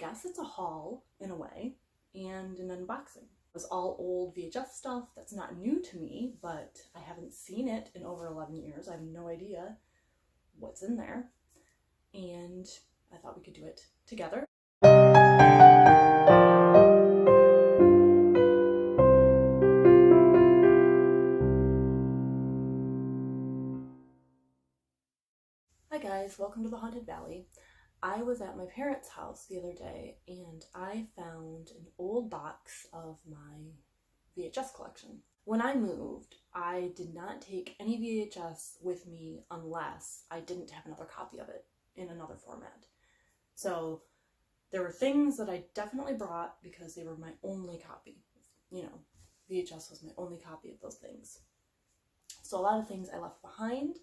guess it's a haul in a way, and an unboxing. It was all old VHS stuff that's not new to me, but I haven't seen it in over 11 years. I have no idea what's in there, and I thought we could do it together. Hi guys, welcome to the Haunted Valley. I was at my parents' house the other day and I found an old box of my VHS collection. When I moved, I did not take any VHS with me unless I didn't have another copy of it in another format. So there were things that I definitely brought because they were my only copy. You know, VHS was my only copy of those things. So a lot of things I left behind,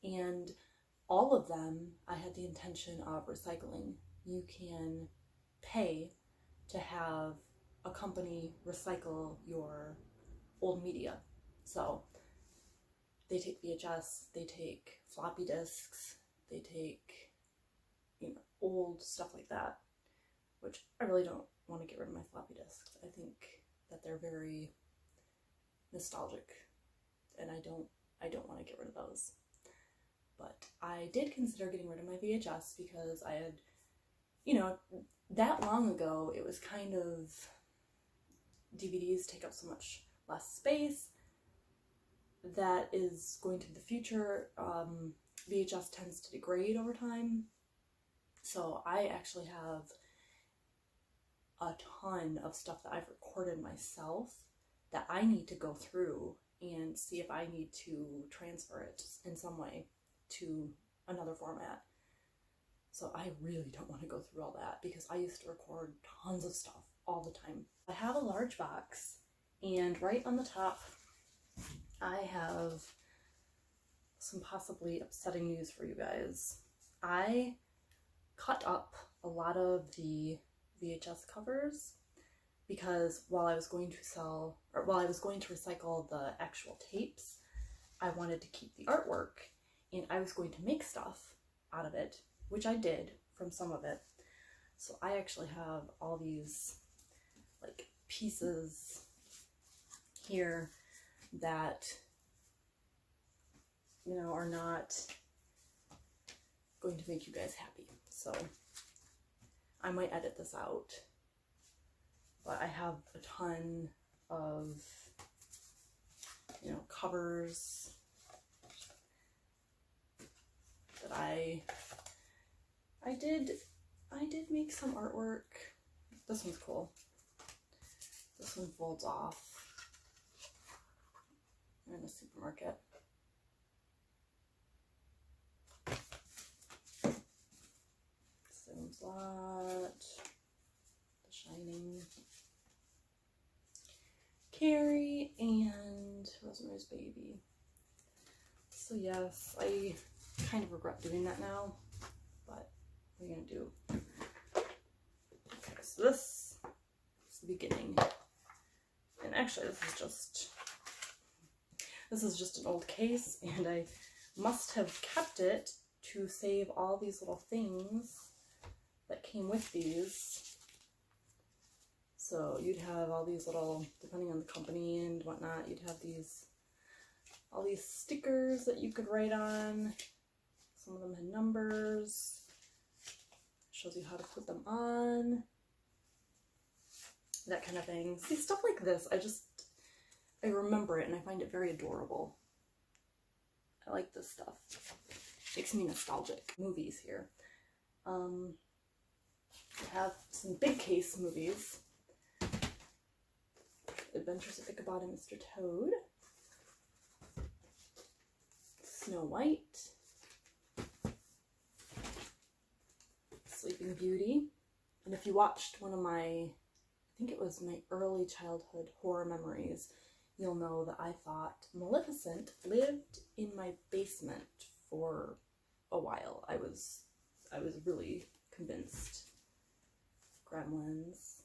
and all of them I had the intention of recycling. You can pay to have a company recycle your old media. So they take VHS, they take floppy disks, they take, old stuff like that, which I really don't want to get rid of my floppy disks. I think that they're very nostalgic and I don't want to get rid of those. But I did consider getting rid of my VHS because I had, that long ago, it was kind of, DVDs take up so much less space. That is going to the future. VHS tends to degrade over time. So I actually have a ton of stuff that I've recorded myself that I need to go through and see if I need to transfer it in some way to another format. So I really don't want to go through all that because I used to record tons of stuff all the time. I have a large box, and right on the top I have some possibly upsetting news for you guys. I cut up a lot of the VHS covers because while I was going to recycle the actual tapes, I wanted to keep the artwork. And I was going to make stuff out of it, which I did from some of it. So I actually have all these pieces here that, are not going to make you guys happy. So I might edit this out, but I have a ton of, covers that I did make some artwork. This one's cool. This one folds off. I'm in a supermarket. Salem's Lot, The Shining, Carrie, and Rosemary's Baby. So yes, I kind of regret doing that now, but what are you gonna do? Okay, so this is the beginning, and actually this is just an old case, and I must have kept it to save all these little things that came with these. So you'd have all these little, depending on the company and whatnot, you'd have all these stickers that you could write on. Some of them had numbers. Shows you how to put them on. That kind of thing. See, stuff like this, I remember it and I find it very adorable. I like this stuff. Makes me nostalgic. Movies here. I have some big case movies. Adventures of Ichabod and Mr. Toad. Snow White. Sleeping Beauty. And if you watched one of my, I think it was my early childhood horror memories, you'll know that I thought Maleficent lived in my basement for a while. I was really convinced. Gremlins.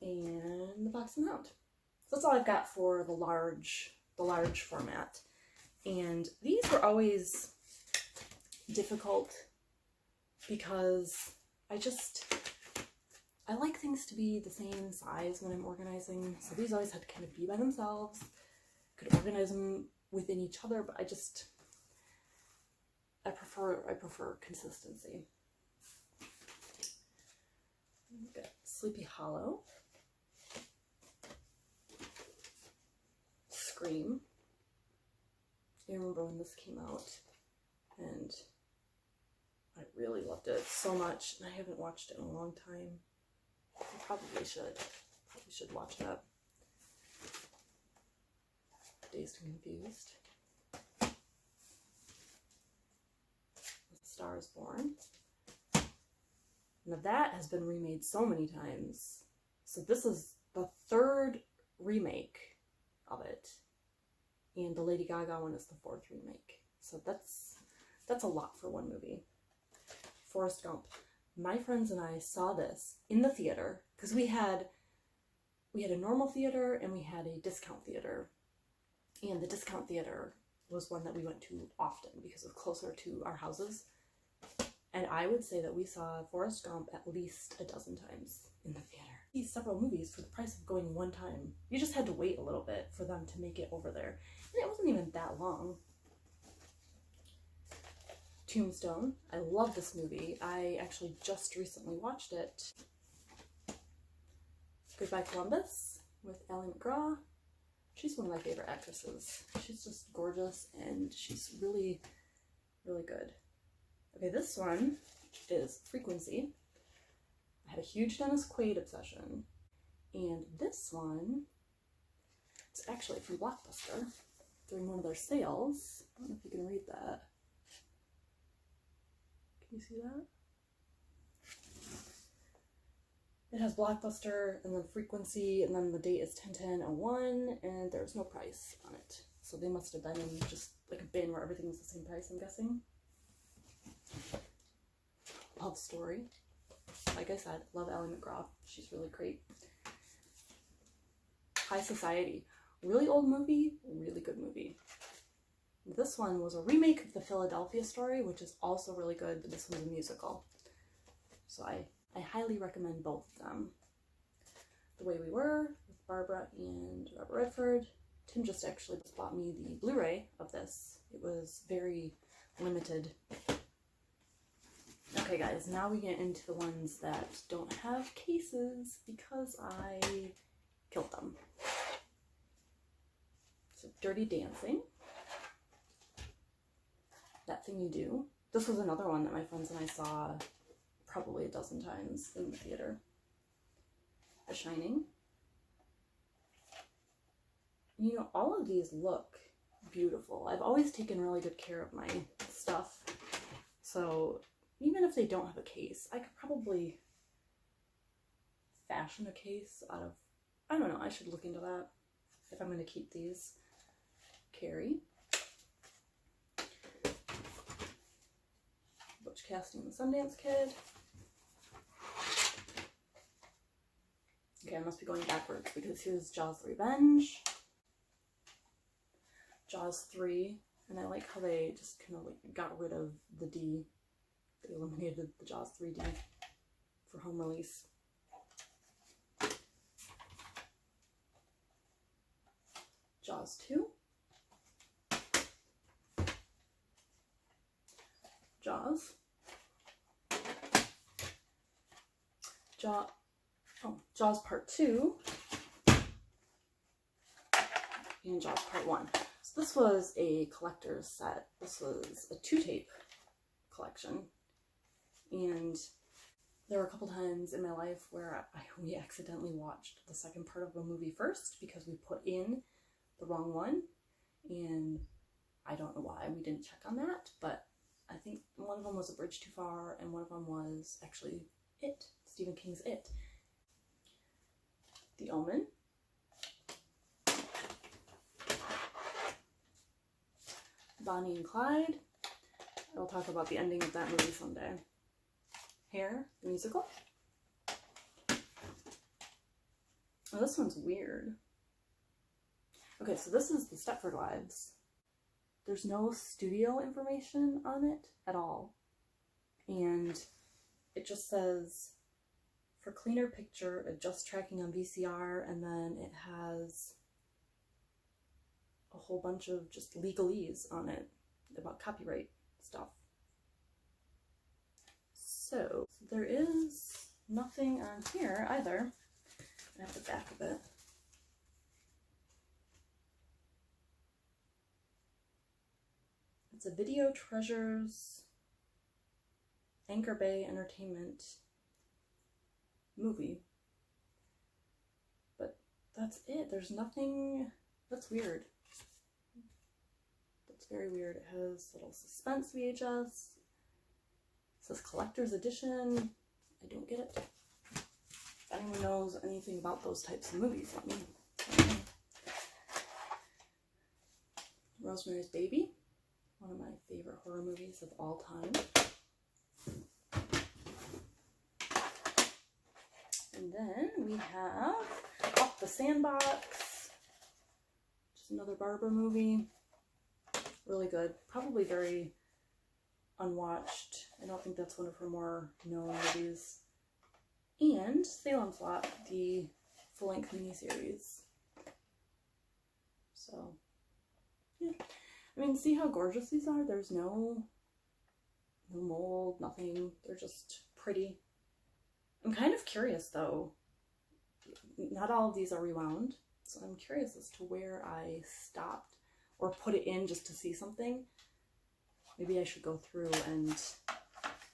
And the Fox and the Hound. So that's all I've got for the large format. And these were always difficult because I like things to be the same size when I'm organizing. So these always had to kind of be by themselves. Could organize them within each other, but I prefer consistency. We've got Sleepy Hollow, Scream. I remember when this came out, and I really loved it so much, and I haven't watched it in a long time. I probably should watch that. Dazed and Confused. A Star is Born. Now that has been remade so many times. So this is the third remake of it. And the Lady Gaga one is the fourth remake. So that's a lot for one movie. Forrest Gump. My friends and I saw this in the theater because we had a normal theater and we had a discount theater. And the discount theater was one that we went to often because it was closer to our houses. And I would say that we saw Forrest Gump at least a dozen times in the theater. These several movies for the price of going one time. You just had to wait a little bit for them to make it over there. And it wasn't even that long. Tombstone. I love this movie. I actually just recently watched it. Goodbye Columbus with Ally McGraw. She's one of my favorite actresses. She's just gorgeous and she's really, really good. Okay, this one is Frequency. I had a huge Dennis Quaid obsession. And this one, it's actually from Blockbuster during one of their sales. I don't know if you can read that. Can you see that? It has Blockbuster and then Frequency, and then the date is 10/10/01, and there's no price on it. So they must have been in just like a bin where everything was the same price, I'm guessing. Love Story. Like I said, love Ally McGraw. She's really great. High Society. Really old movie, really good movie. This one was a remake of the Philadelphia Story, which is also really good, but this one's a musical. So I highly recommend both of them. The Way We Were with Barbara and Robert Redford. Tim just actually bought me the Blu-ray of this. It was very limited. Okay guys, now we get into the ones that don't have cases because I killed them. So Dirty Dancing. That Thing You Do. This was another one that my friends and I saw probably a dozen times in the theater. The Shining. You know, all of these look beautiful. I've always taken really good care of my stuff. So even if they don't have a case, I could probably fashion a case out of, I don't know, I should look into that if I'm going to keep these. Carrie. Butch Cassidy and the Sundance Kid. Okay, I must be going backwards because here's Jaws the Revenge. Jaws 3, and I like how they just kind of like got rid of the D. They eliminated the Jaws 3D for home release. Jaws 2. Jaws. Jaws Part 2. And Jaws Part 1. So this was a collector's set. This was a 2-tape collection. And there were a couple times in my life where we accidentally watched the second part of a movie first because we put in the wrong one. And I don't know why we didn't check on that, but I think one of them was A Bridge Too Far and one of them was actually It, Stephen King's It. The Omen. Bonnie and Clyde. I'll talk about the ending of that movie someday. Hair, the musical. Oh, this one's weird. Okay, so this is the Stepford Wives. There's no studio information on it at all. and it just says, for cleaner picture, adjust tracking on VCR, and then it has a whole bunch of just legalese on it about copyright stuff. So there is nothing on here either. I have the back of it. It's a Video Treasures Anchor Bay Entertainment movie. But that's it. There's nothing. That's weird. That's very weird. It has little suspense VHS. It says collector's edition. I don't get it. If anyone knows anything about those types of movies, let me know. Rosemary's Baby, one of my favorite horror movies of all time. And then we have Off the Sandbox, just another Barbara movie. Really good. Probably very unwatched. I don't think that's one of her more known movies. And Salem's Lot, the full-length miniseries. So, yeah. I mean, see how gorgeous these are? There's no mold, nothing. They're just pretty. I'm kind of curious, though. Not all of these are rewound, so I'm curious as to where I stopped or put it in just to see something. Maybe I should go through and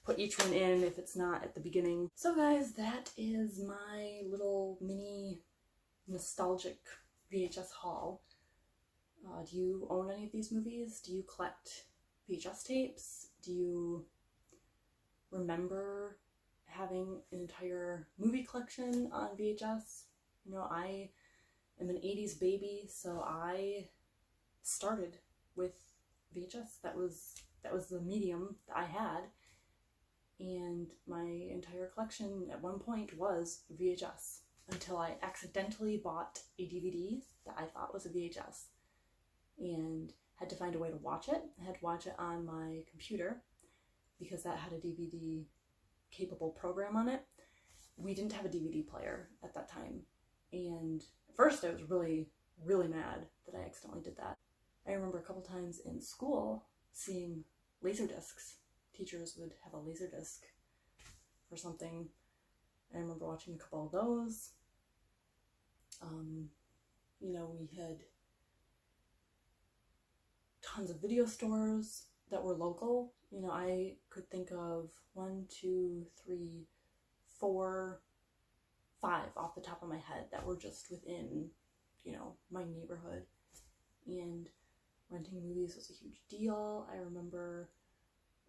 put each one in if it's not at the beginning. So guys, that is my little mini nostalgic VHS haul. Do you own any of these movies? Do you collect VHS tapes? Do you remember having an entire movie collection on VHS? You know, I am an 80s baby, so I started with VHS. That was the medium that I had, and my entire collection at one point was VHS until I accidentally bought a DVD that I thought was a VHS and had to find a way to watch it. I had to watch it on my computer because that had a DVD capable program on it. We didn't have a DVD player at that time, and at first I was really, really mad that I accidentally did that. I remember a couple times in school seeing laser discs. Teachers would have a laser disc for something. I remember watching a couple of those. You know, we had tons of video stores that were local. You know, I could think of 1, 2, 3, 4, 5 off the top of my head that were just within, you know, my neighborhood. And renting movies was a huge deal. I remember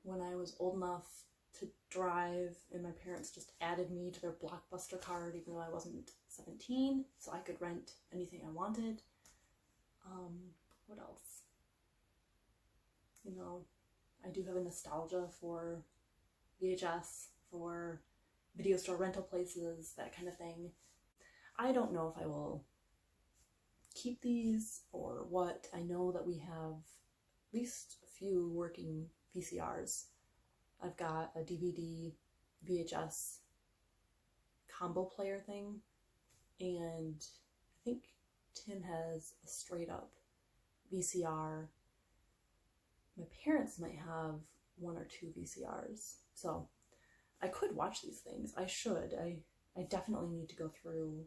when I was old enough to drive and my parents just added me to their Blockbuster card even though I wasn't 17, so I could rent anything I wanted. What else? You know, I do have a nostalgia for VHS, for video store rental places, that kind of thing. I don't know if I will keep these or what. I know that we have at least a few working VCRs. I've got a DVD VHS combo player thing, and I think Tim has a straight up VCR. My parents might have 1 or 2 VCRs, so I could watch these things. I should. I definitely need to go through.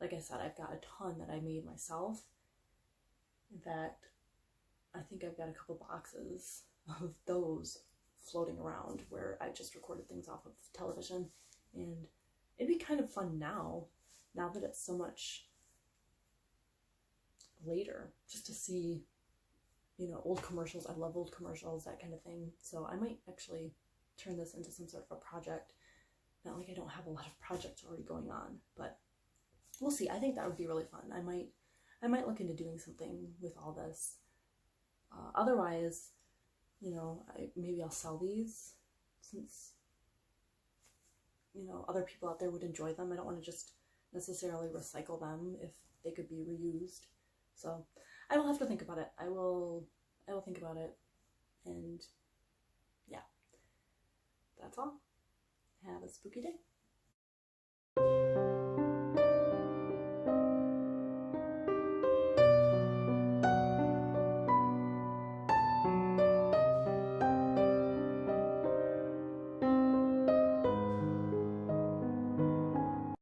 Like I said, I've got a ton that I made myself. In fact, I think I've got a couple boxes of those floating around where I just recorded things off of television, and it'd be kind of fun now that it's so much later, just to see, you know, old commercials. I love old commercials, that kind of thing. So I might actually turn this into some sort of a project. Not like I don't have a lot of projects already going on, but we'll see. I think that would be really fun. I might look into doing something with all this. Otherwise, you know, maybe I'll sell these since, you know, other people out there would enjoy them. I don't want to just necessarily recycle them if they could be reused. So I will have to think about it. I will think about it, and yeah. that's all. Have a spooky day.